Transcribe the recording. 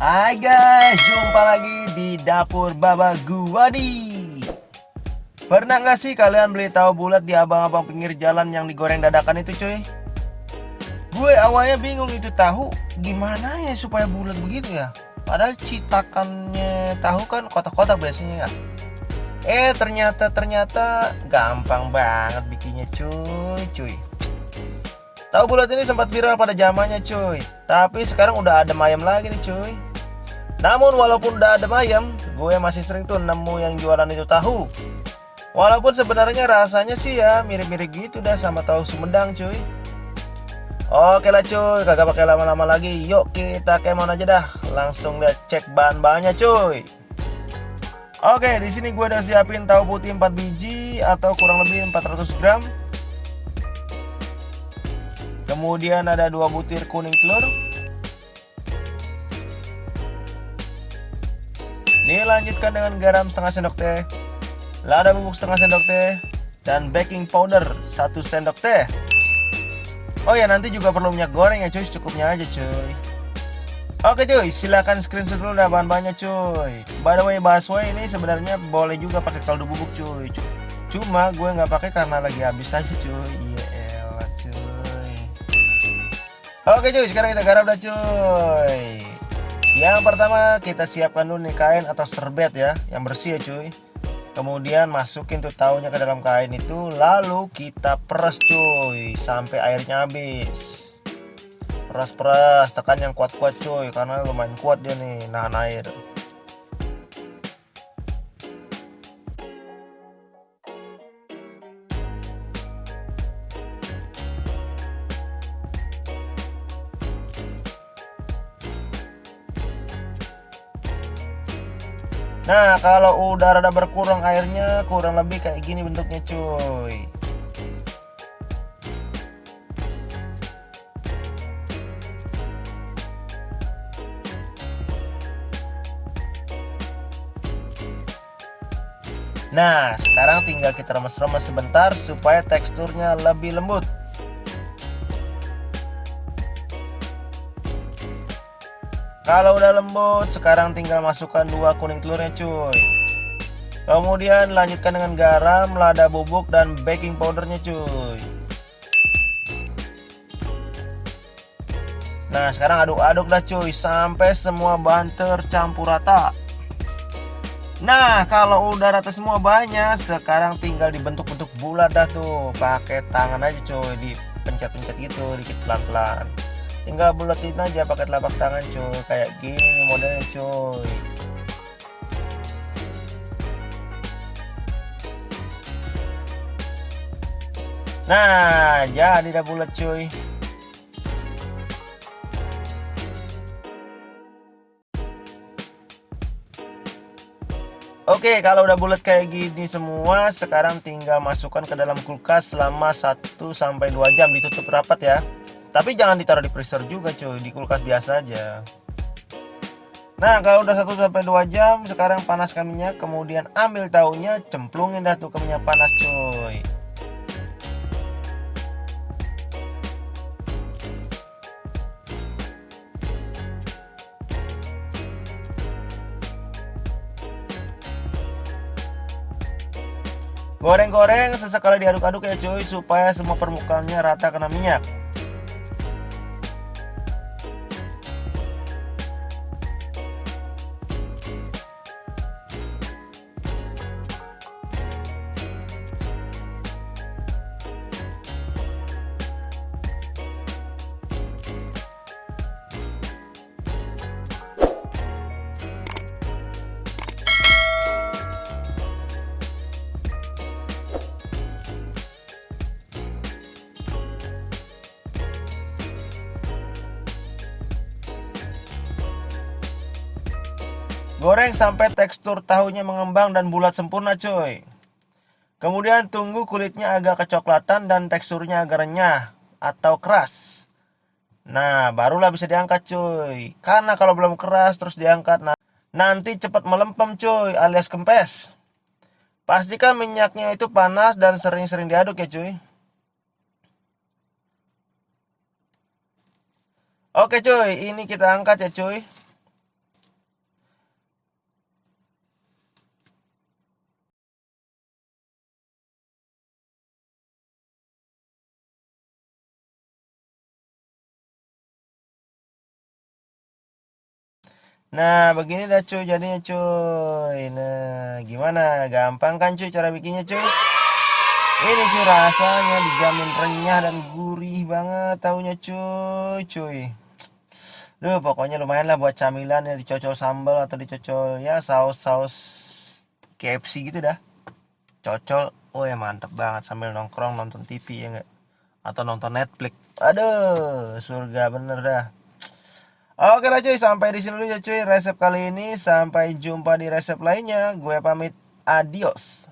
Hai guys, jumpa lagi di dapur Baba Guwadi. Pernah nggak sih kalian beli tahu bulat di abang-abang pinggir jalan yang digoreng dadakan itu cuy? Gue awalnya bingung itu tahu gimana ya supaya bulat begitu ya. Padahal citakannya tahu kan kotak-kotak biasanya ya. Ternyata gampang banget bikinnya cuy. Tahu bulat ini sempat viral pada zamannya cuy. Tapi sekarang udah ada ayam lagi nih cuy. Namun walaupun udah ada ayam, gue masih sering tuh nemu yang jualan itu tahu. Walaupun sebenarnya rasanya sih ya mirip-mirip gitu dah sama tahu Sumedang cuy. Oke lah cuy, kagak pakai lama-lama lagi. Yuk kita kemon aja dah. Langsung lihat cek bahan-bahannya cuy. Oke, di sini gue udah siapin tahu putih 4 biji atau kurang lebih 400 gram. Kemudian ada 2 butir kuning telur. Dilanjutkan dengan garam setengah sendok teh, lada bubuk setengah sendok teh, dan baking powder 1 sendok teh. Oh ya, nanti juga perlu minyak goreng ya cuy, secukupnya aja cuy. Oke cuy, silahkan screenshot dulu dah bahan-bahannya cuy. By the way, baksoy ini sebenarnya boleh juga pakai kaldu bubuk cuy. Cuma gue nggak pakai karena lagi habis aja cuy. Iya elah cuy. Oke cuy, sekarang kita garap dah cuy. Yang pertama kita siapkan dulu nih kain atau serbet ya, yang bersih ya cuy. Kemudian masukin tuh taunya ke dalam kain itu, lalu kita peras cuy sampai airnya habis. Peras, tekan yang kuat-kuat cuy, karena lumayan kuat dia nih nahan air. Nah, kalau udah rada berkurang airnya, kurang lebih kayak gini bentuknya cuy. Nah, sekarang tinggal kita remes-remes sebentar supaya teksturnya lebih lembut. Kalau udah lembut, sekarang tinggal masukkan 2 kuning telurnya cuy. Kemudian lanjutkan dengan garam, lada bubuk, dan baking powdernya cuy. Nah, sekarang aduk-aduk dah cuy sampai semua bahan tercampur rata. Nah, kalau udah rata semua bahannya, sekarang tinggal dibentuk-bentuk bulat dah tuh. Pakai tangan aja cuy, dipencet-pencet gitu dikit pelan-pelan. Tinggal buletin aja pakai telapak tangan cuy, kayak gini nih modelnya cuy. Nah, jadi dah bulat cuy. Oke, kalau udah bulat kayak gini semua, sekarang tinggal masukkan ke dalam kulkas selama 1 sampai 2 jam, ditutup rapat ya. Tapi jangan ditaruh di freezer juga cuy, di kulkas biasa aja. Nah, kalau udah 1 sampai 2 jam, sekarang panaskan minyak, kemudian ambil tahunya, cemplungin dah tuh ke minyak panas cuy. Goreng-goreng sesekali diaduk-aduk ya cuy, supaya semua permukaannya rata kena minyak. Goreng sampai tekstur tahunya mengembang dan bulat sempurna cuy. Kemudian tunggu kulitnya agak kecoklatan dan teksturnya agak renyah atau keras. Nah, barulah bisa diangkat cuy. Karena kalau belum keras terus diangkat, nanti cepat melempem cuy alias kempes. Pastikan minyaknya itu panas dan sering-sering diaduk ya cuy. Oke cuy, ini kita angkat ya cuy. Nah, begini dah cuy jadinya cuy. Nah, gimana? Gampang kan cuy cara bikinnya cuy? Ini cuy rasanya dijamin renyah dan gurih banget taunya cuy, cuy. Duh, pokoknya lumayan lah buat camilan ya dicocol sambal atau dicocol ya saus-saus KFC gitu dah. Cocol. Oh ya mantep banget sambil nongkrong nonton TV ya enggak? Atau nonton Netflix. Aduh, surga bener dah. Oke lah cuy, sampai di sini dulu ya cuy resep kali ini. Sampai jumpa di resep lainnya. Gue pamit. Adios.